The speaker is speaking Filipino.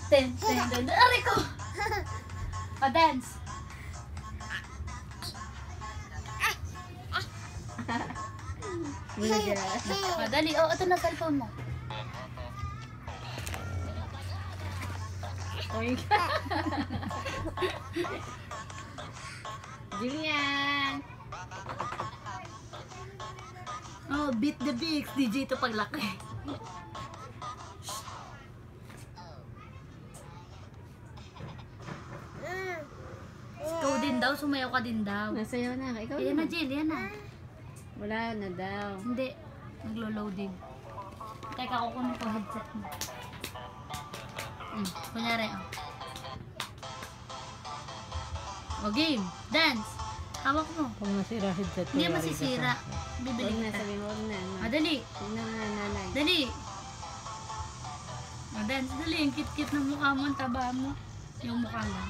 Ten, ten, ten. Aray ko! O, dance. O, dali. O, ito na cellphone mo. Oy. Julian. Oh, beat the beats. DJ ito paglaki. Ikaw din daw, sumayaw ka din daw. Nasayaw na. Ikaw Yan na, na. Jill, yan na. Wala na daw. Hindi, naglo-loading. Teka, kukunin ko headset mo. Kunyari, oh. O, game. Dance. Hawak mo. Kung masira headset ko, Hindi yari ka masisira. sa akin. Bibili Huwag na, kita. sabi mo, huwag na. Dali. Huwag na nga, nanay. Dali. O, dance. Dali. Yung kit-kit ng mukha mo, ang taba mo. Yung mukha lang.